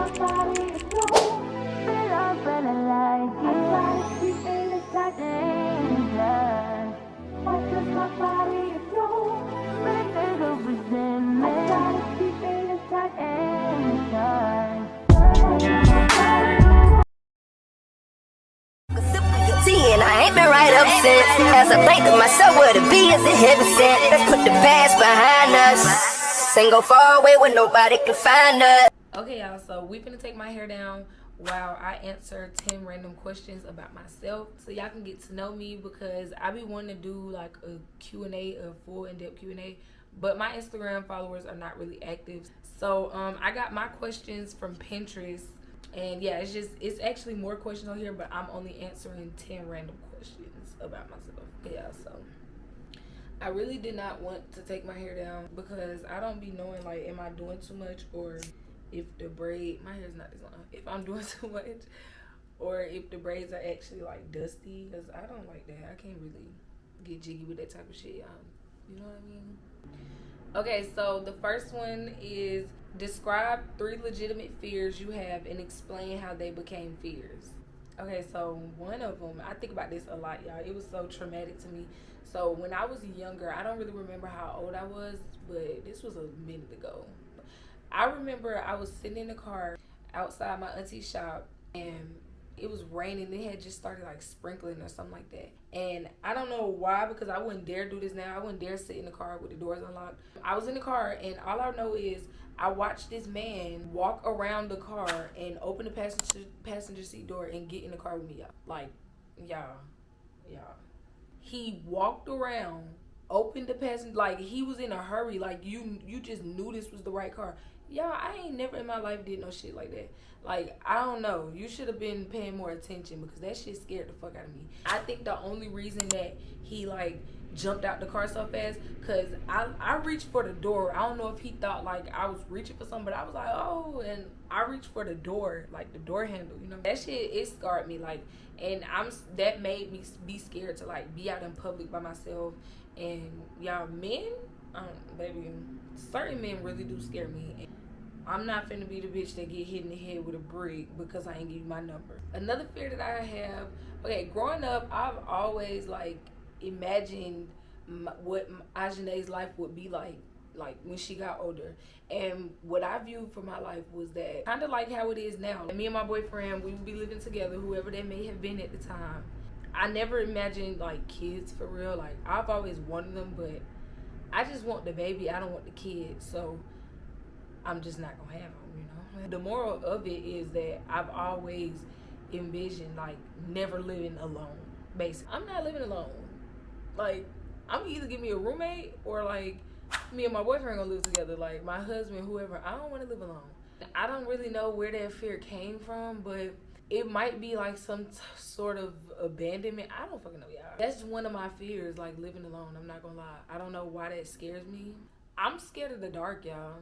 And I ain't been right up since. As I think to myself, where to be is the heaven sent. Let's put the past behind us and go far away where nobody can find us. Okay, y'all, so we finna take my hair down while I answer 10 random questions about myself, so y'all can get to know me, because I be wanting to do like a Q&A, a full in-depth Q&A, but my Instagram followers are not really active. So I got my questions from Pinterest. And yeah, it's actually more questions on here, but I'm only answering 10 random questions about myself. Yeah, so I really did not want to take my hair down because I don't be knowing, like, am I doing too much, or if the braid, my hair's not this long, if I'm doing too much, or if the braids are actually like dusty, because I don't like that. I can't really get jiggy with that type of shit. You know what I mean? Okay, so the first one is, describe 3 legitimate fears you have and explain how they became fears. Okay, so one of them, I think about this a lot, y'all. It was so traumatic to me. So when I was younger, I don't really remember how old I was, but this was a minute ago. I remember I was sitting in the car outside my auntie's shop, and it was raining. It had just started like sprinkling or something like that. And I don't know why, because I wouldn't dare do this now. I wouldn't dare sit in the car with the doors unlocked. I was in the car, and all I know is I watched this man walk around the car and open the passenger seat door and get in the car with me, y'all. Like, y'all. He walked around, opened the passenger, like he was in a hurry. Like you just knew this was the right car. Y'all, I ain't never in my life did no shit like that. Like, I don't know. You should have been paying more attention, because that shit scared the fuck out of me. I think the only reason that he, like, jumped out the car so fast, because I reached for the door. I don't know if he thought, like, I was reaching for something, but I was like, oh, and I reached for the door, like, the door handle, you know? That shit, it scarred me, like, and that made me be scared to, like, be out in public by myself. And, y'all, men, baby, certain men really do scare me. And I'm not finna be the bitch that get hit in the head with a brick because I ain't give you my number. Another fear that I have, okay, growing up, I've always, like, imagined what Ajahnaelovee's life would be like when she got older. And what I viewed for my life was that kind of like how it is now. Me and my boyfriend, we would be living together, whoever that may have been at the time. I never imagined, like, kids for real. Like, I've always wanted them, but I just want the baby. I don't want the kid. So I'm just not gonna have them, you know? The moral of it is that I've always envisioned, like, never living alone, basically. I'm not living alone. Like, I'm either give me a roommate, or, like, me and my boyfriend gonna live together. Like, my husband, whoever. I don't want to live alone. I don't really know where that fear came from, but it might be, like, some sort of abandonment. I don't fucking know, y'all. That's one of my fears, like, living alone. I'm not gonna lie. I don't know why that scares me. I'm scared of the dark, y'all.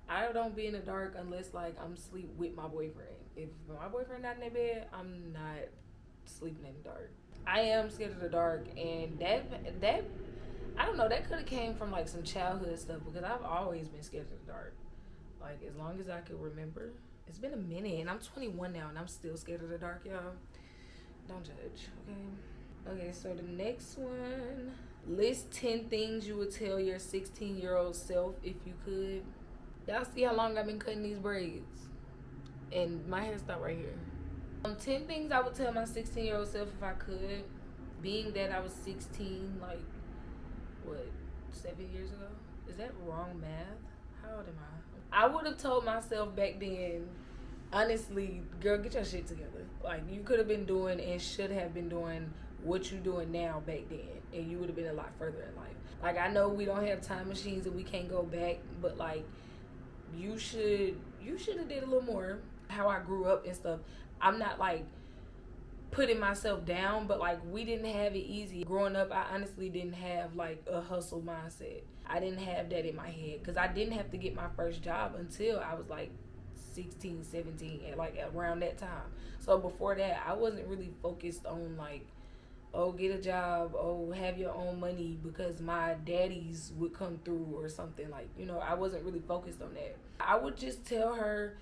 I don't be in the dark unless, like, I'm asleep with my boyfriend. If my boyfriend not in their bed, I'm not sleeping in the dark. I am scared of the dark, and that I don't know, that could have came from, like, some childhood stuff, because I've always been scared of the dark. Like, as long as I could remember. It's been a minute, and I'm 21 now, and I'm still scared of the dark, y'all. Don't judge, okay? Okay, so the next one. List 10 things you would tell your 16-year-old self if you could. Y'all see how long I've been cutting these braids? And my hair stopped right here. 10 things I would tell my 16-year-old self if I could. Being that I was 16, like, what, 7 years ago? Is that wrong math? How old am I? I would have told myself back then, honestly, girl, get your shit together. Like, you could have been doing and should have been doing what you doing now back then, and you would have been a lot further in life. Like, I know we don't have time machines and we can't go back, but, like, you should have did a little more. How I grew up and stuff. I'm not, like, putting myself down, but, like, we didn't have it easy. Growing up, I honestly didn't have, like, a hustle mindset. I didn't have that in my head, because I didn't have to get my first job until I was, like, 16, 17, and, like, around that time. So before that, I wasn't really focused on, like, oh, get a job, oh, have your own money because my daddies would come through or something. Like, you know, I wasn't really focused on that. I would just tell her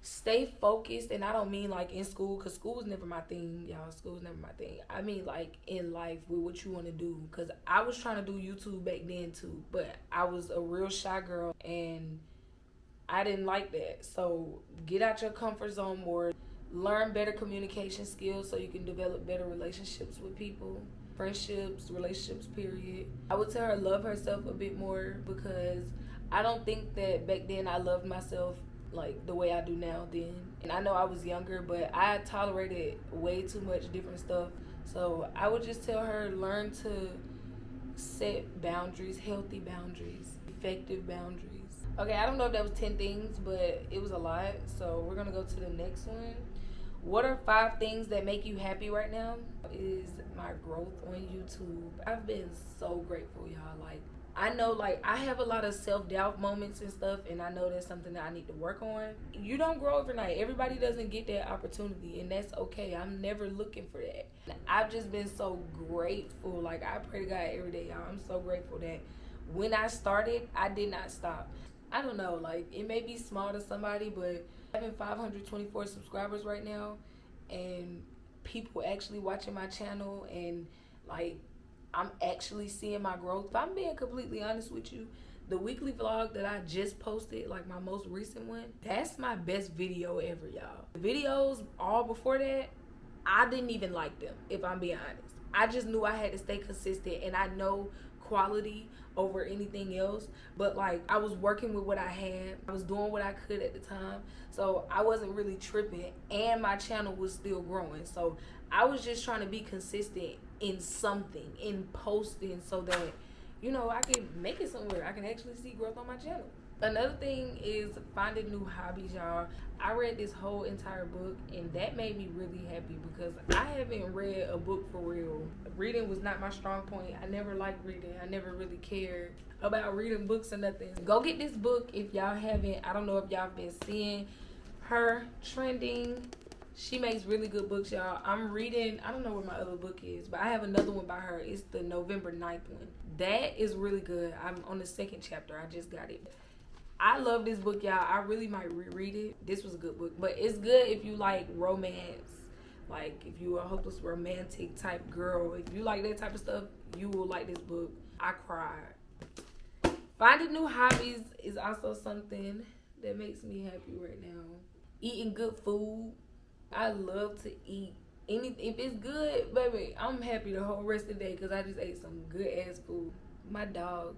stay focused, and I don't mean like in school, because school is never my thing, y'all. School is never my thing. I mean like in life with what you want to do, because I was trying to do YouTube back then too, but I was a real shy girl and I didn't like that. So get out your comfort zone more, learn better communication skills so you can develop better relationships with people, friendships, relationships, period. I would tell her love herself a bit more, because I don't think that back then I loved myself like the way I do now then. And I know I was younger, but I tolerated way too much different stuff. So I would just tell her, learn to set boundaries, healthy boundaries, effective boundaries. Okay, I don't know if that was 10 things, but it was a lot. So we're gonna go to the next one. What are 5 things that make you happy right now? Is my growth on YouTube. I've been so grateful, y'all. Like, I know, like, I have a lot of self-doubt moments and stuff, and I know that's something that I need to work on. You don't grow overnight. Everybody doesn't get that opportunity, and that's okay. I'm never looking for that. I've just been so grateful. Like, I pray to God every day, y'all. I'm so grateful that when I started, I did not stop. I don't know, like, it may be small to somebody, but having 524 subscribers right now, and people actually watching my channel, and, like, I'm actually seeing my growth. If I'm being completely honest with you, the weekly vlog that I just posted, like my most recent one, that's my best video ever, y'all. The videos all before that, I didn't even like them, if I'm being honest. I just knew I had to stay consistent, and I know quality over anything else, but like I was working with what I had. I was doing what I could at the time, so I wasn't really tripping, and my channel was still growing. So I was just trying to be consistent in something, in posting, so that, you know, I can make it somewhere. I can actually see growth on my channel. Another thing is finding new hobbies, y'all. I read this whole entire book, and that made me really happy, because I haven't read a book for real. Reading was not my strong point. I never liked reading. I never really cared about reading books or nothing. Go get this book if y'all haven't. I don't know if y'all been seeing her trending. She makes really good books, y'all. I'm reading, I don't know where my other book is, but I have another one by her. It's the November 9th one. That is really good. I'm on the 2nd chapter. I just got it. I love this book, y'all. I really might reread it. This was a good book, but it's good if you like romance. Like, if you're a hopeless romantic type girl, if you like that type of stuff, you will like this book. I cried. Finding new hobbies is also something that makes me happy right now. Eating good food. I love to eat. If it's good, baby, I'm happy the whole rest of the day, because I just ate some good ass food. My dogs.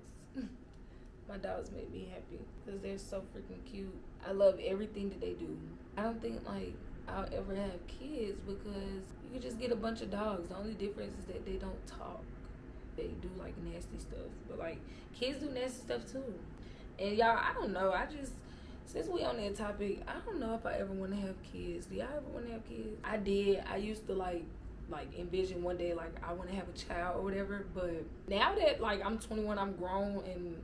My dogs make me happy because they're so freaking cute. I love everything that they do. I don't think like I'll ever have kids, because you can just get a bunch of dogs. The only difference is that they don't talk. They do like nasty stuff, but like kids do nasty stuff too. And y'all, I don't know. Since we on that topic, I don't know if I ever want to have kids. Do y'all ever want to have kids? I did. I used to like envision one day like I want to have a child or whatever. But now that like I'm 21, I'm grown, and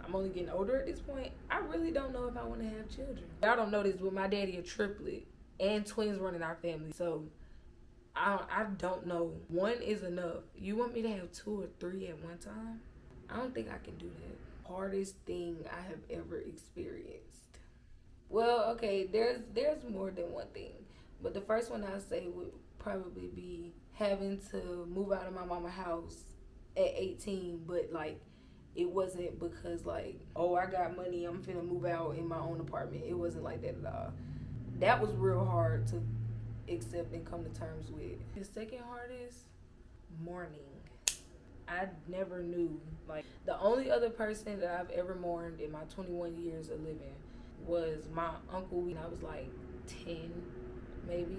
I'm only getting older at this point, I really don't know if I want to have children. Y'all don't know this, but my daddy a triplet and twins running our family. So I don't know. One is enough. You want me to have 2 or 3 at one time? I don't think I can do that. Hardest thing I have ever experienced. Well, okay, there's more than one thing. But the first one I say would probably be having to move out of my mama's house at 18, but like it wasn't because like, oh, I got money, I'm finna move out in my own apartment. It wasn't like that at all. That was real hard to accept and come to terms with. The second hardest, mourning. I never knew. Like, the only other person that I've ever mourned in my 21 years of living was my uncle when I was like 10, maybe.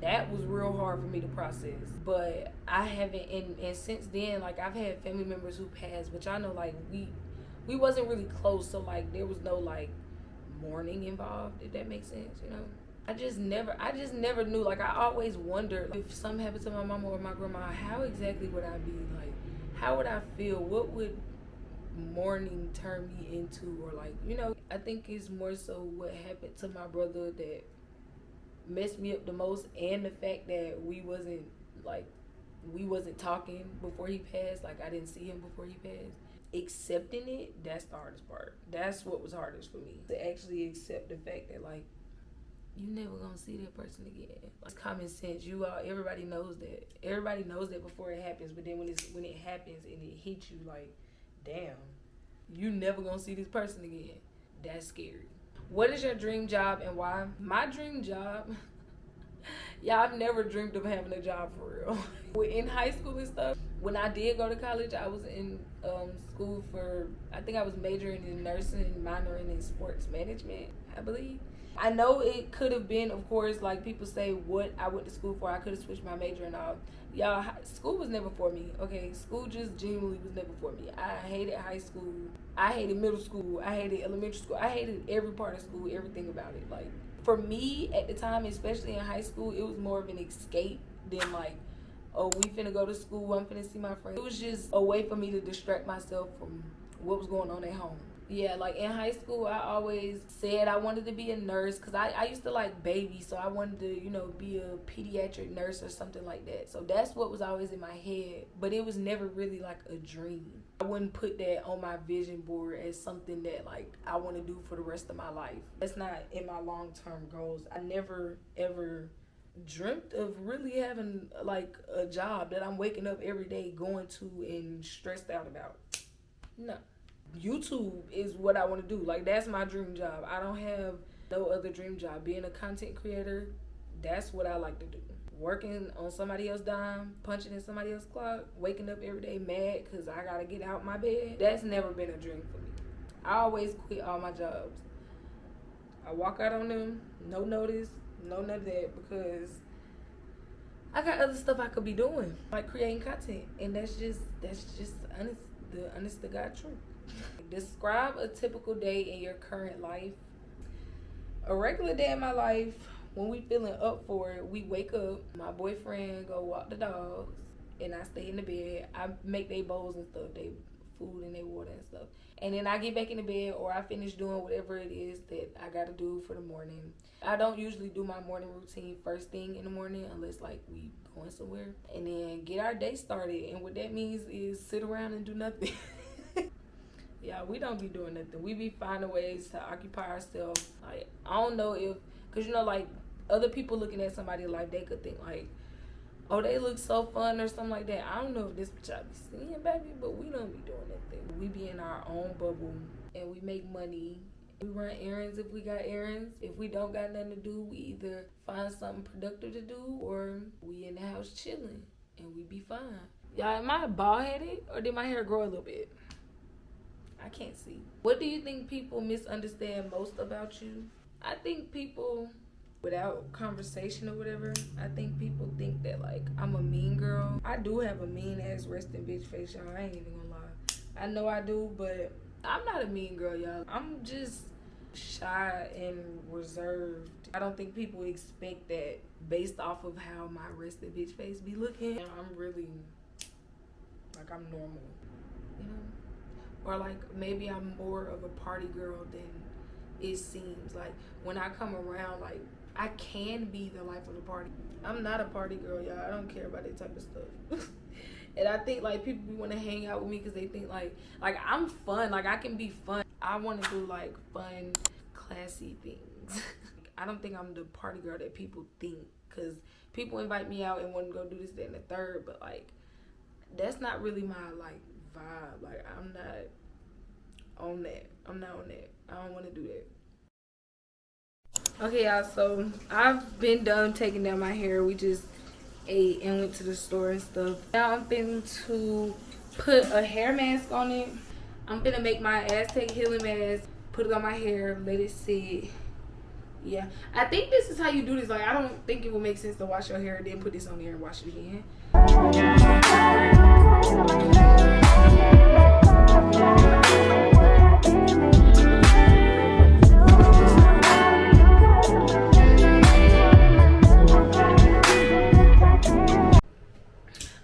That was real hard for me to process. But I haven't, and since then, like, I've had family members who passed, which I know, like, we wasn't really close, so, like, there was no, like, mourning involved, if that makes sense, you know? I just never knew. Like, I always wondered if something happened to my mama or my grandma, how exactly would I be? Like, how would I feel? What would mourning turn me into? Or, like, you know, I think it's more so what happened to my brother that messed me up the most, and the fact that we wasn't talking before he passed. Like, I didn't see him before he passed. Accepting it, that's the hardest part. That's what was hardest for me, to actually accept the fact that, like, you never gonna see that person again. It's common sense. Everybody knows that. Everybody knows that before it happens, but then when it happens and it hits you, like, damn, you never gonna see this person again. That's scary. What is your dream job and why? My dream job, I've never dreamed of having a job for real. In high school and stuff, when I did go to college, I was in school for, I think I was majoring in nursing, minoring in sports management, I believe. I know it could have been, of course, like people say what I went to school for. I could have switched my major and all. Y'all, school was never for me, okay? School just genuinely was never for me. I hated high school. I hated middle school. I hated elementary school. I hated every part of school, everything about it. Like, for me, at the time, especially in high school, it was more of an escape than like, oh, we finna go to school, I'm finna see my friends. It was just a way for me to distract myself from what was going on at home. Yeah, like in high school, I always said I wanted to be a nurse because I used to like babies, so I wanted to, be a pediatric nurse or something like that. So that's what was always in my head, but it was never really like a dream. I wouldn't put that on my vision board as something that like I want to do for the rest of my life. That's not in my long-term goals. I never ever dreamt of really having like a job that I'm waking up every day going to and stressed out about. No. YouTube is what I want to do. Like, that's my dream job. I don't have no other dream job. Being a content creator, that's what I like to do. Working on somebody else's dime, punching in somebody else's clock, waking up every day mad because I got to get out my bed. That's never been a dream for me. I always quit all my jobs. I walk out on them, no notice, no none of that, because I got other stuff I could be doing, like creating content. And that's just the honest to God truth. Describe a typical day in your current life. A regular day in my life, when we feeling up for it, we wake up, my boyfriend go walk the dogs, and I stay in the bed. I make their bowls and stuff, they food and their water and stuff. And then I get back in the bed, or I finish doing whatever it is that I gotta do for the morning. I don't usually do my morning routine first thing in the morning unless like we going somewhere. And then get our day started. And what that means is sit around and do nothing. Yeah, we don't be doing nothing. We be finding ways to occupy ourselves. Like, I don't know if, because, like, other people looking at somebody's life, they could think, like, oh, they look so fun or something like that. I don't know if this what y'all be seeing, baby, but we don't be doing nothing. We be in our own bubble, and we make money. We run errands if we got errands. If we don't got nothing to do, we either find something productive to do, or we in the house chilling, and we be fine. Y'all, am I bald-headed, or did my hair grow a little bit? I can't see. What do you think people misunderstand most about you? I think people, without conversation or whatever, I think people think that, like, I'm a mean girl. I do have a mean-ass resting bitch face, y'all. I ain't even gonna lie. I know I do, but I'm not a mean girl, y'all. I'm just shy and reserved. I don't think people expect that based off of how my resting bitch face be looking. And I'm really, like, I'm normal, you know? Or like maybe I'm more of a party girl than it seems. Like when I come around, like I can be the life of the party. I'm not a party girl, y'all. I don't care about that type of stuff. And I think like people want to hang out with me because they think like I'm fun. Like I can be fun. I want to do like fun, classy things. I don't think I'm the party girl that people think, because people invite me out and want to go do this, that, and the third. But like that's not really my like vibe. Like I'm not on that. I don't want to do that. Okay, y'all, so I've been done taking down my hair. We just ate and went to the store and stuff. Now I'm finna to put a hair mask on it. I'm finna make my Aztec healing mask, put it on my hair, let it sit. Yeah, I think this is how you do this. Like, I don't think it would make sense to wash your hair and then put this on there and wash it again.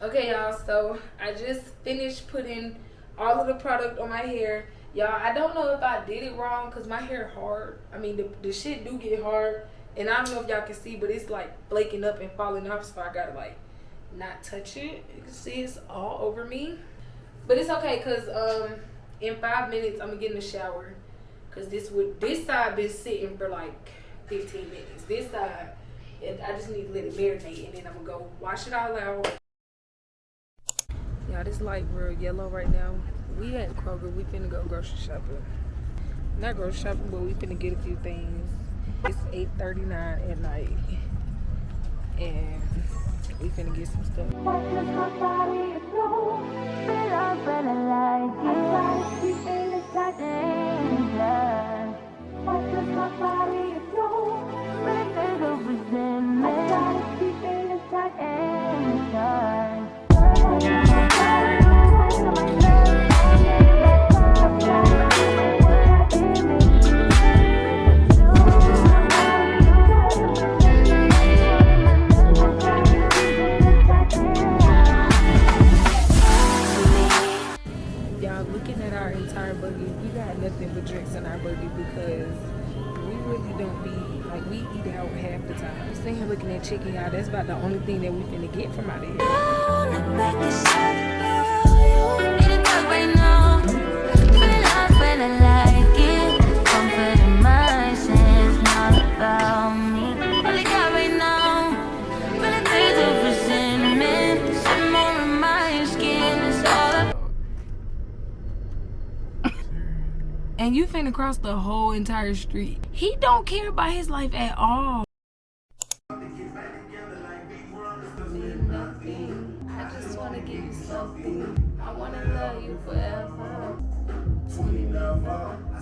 Okay, y'all, so I just finished putting all of the product on my hair. Y'all, I don't know if I did it wrong because my hair hard. I mean, the shit do get hard. And I don't know if y'all can see, but it's like flaking up and falling off, so I gotta like not touch it. You can see it's all over me. But it's okay, because in 5 minutes, I'm gonna get in the shower. Because this side been sitting for like 15 minutes. This side, I just need to let it marinate, and then I'm gonna go wash it all out. Y'all, this light real yellow right now. We at Kroger. We finna go grocery shopping. Not grocery shopping, but we finna get a few things. It's 8:39 at night, and we finna get some stuff. Y'all, looking at our entire buggy, we got nothing but drinks in our buggy because we really don't be, like, we eat out half the time. I'm sitting here looking at chicken, y'all. That's about the only thing that we finna get from out of here. And you finna cross the whole entire street. He don't care about his life at all. Nothing. I just wanna give you something. I wanna love you forever.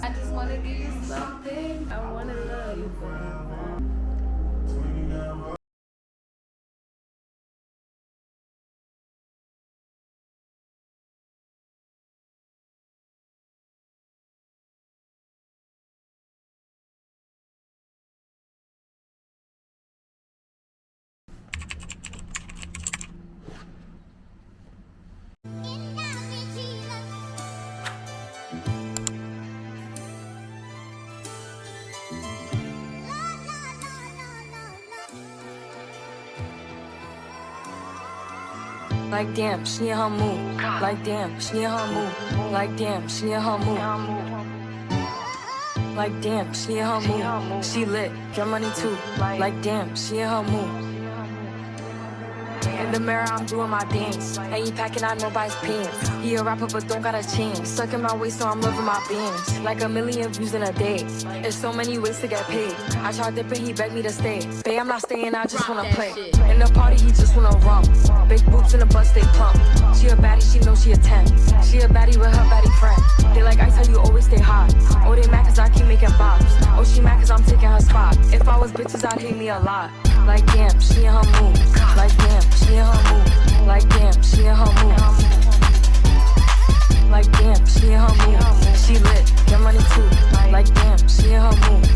I just wanna give you something. I wanna love you forever. Like damn, she in her mood. Like damn, she in her mood. Like damn, she in her mood. Like damn, she in her mood. She lit, get money too. Like damn, she in her mood. In the mirror, I'm doing my dance. Ain't packing out nobody's pants. He a rapper, but don't got a chance. Stuck in my waist, so I'm loving my bands. Like a million views in a day. There's so many ways to get paid. I tried dipping, he begged me to stay. Babe, I'm not staying, I just wanna play. In the party, he just wanna rum. Big boobs in the bus, they plump. She a baddie, she knows she a 10. She a baddie with her baddie friend. They like I tell you, always stay hot. Oh, they mad cause I keep making bops. Oh, she mad cause I'm taking her spot. If I was bitches, I'd hate me a lot. Like damn, she in her mood. Like damn, she in her mood. Like damn, she in her mood. Like damn, she in her mood. She lit, get money too. Like damn, she in her mood.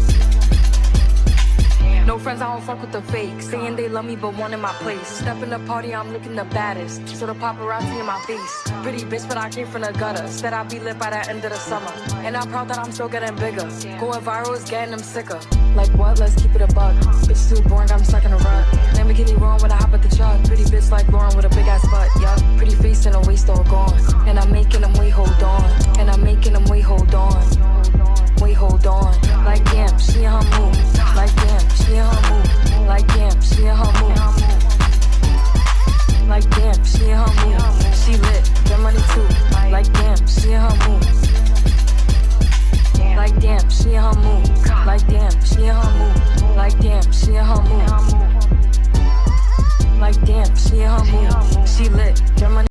No friends, I don't fuck with the fake. Saying they love me, but one in my place. Step in the party, I'm looking the baddest. So the paparazzi in my face. Pretty bitch, but I came from the gutter. Said I'd be lit by the end of the summer. And I'm proud that I'm still getting bigger. Going viral is getting them sicker. Like what? Let's keep it a buck. Bitch too boring, I'm stuck in a rut. Lamborghini wrong when I hop at the truck. Pretty bitch like Lauren with a big ass butt. Yup. Pretty face and a waist all gone. And I'm making them wait, hold on. And I'm making them wait, hold on. Wait, hold on. Like damn, she in her mood. Like damn, she in her mood. Like damn, she in her mood. Like damn, she in her mood. She lit, get money too. Like damn, she in her mood. Like damn, she in her mood. Like damn, she in her mood. Like damn, she in her mood. Like damn, she in her mood. She lit, get money.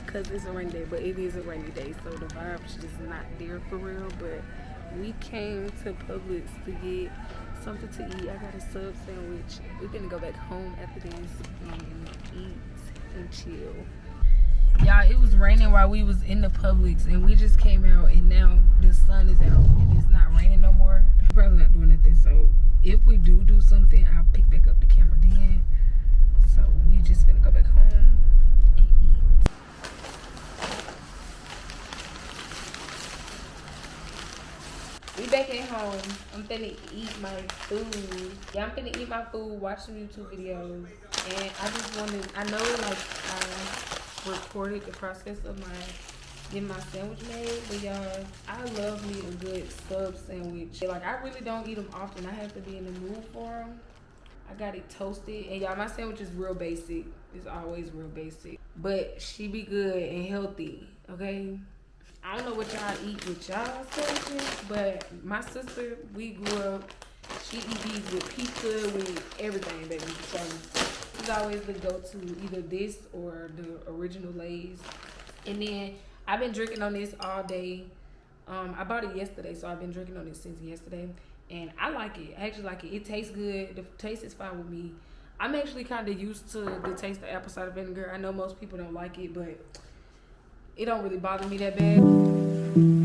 Because it's a rainy day, but it is a rainy day, so the vibe's just not there for real. But we came to Publix to get something to eat. I got a sub sandwich. We're gonna go back home after this and eat and chill. Y'all, it was raining while we was in the Publix, and we just came out, and now the sun is out, and it's not raining no more. We're probably not doing nothing, so if we do something, I'll pick back up the camera then. So we just finna go back home and eat. We back at home. I'm finna eat my food. Yeah, I'm finna eat my food, watch some YouTube videos, and I just wanted, I know like I recorded the process of getting my sandwich made, but y'all, I love me a good sub sandwich. Like, I really don't eat them often. I have to be in the mood for them. I got it toasted, and y'all, my sandwich is real basic. It's always real basic, but she be good and healthy, okay? I don't know what y'all eat with y'all sandwiches, but my sister, we grew up, she eat these with pizza, with everything, baby. So it's always the go-to, either this or the original Lay's. And then I've been drinking on this all day. I bought it yesterday, so I've been drinking on it since yesterday. And I like it. I actually like it. It tastes good. The taste is fine with me. I'm actually kind of used to the taste of apple cider vinegar. I know most people don't like it, but it don't really bother me that bad.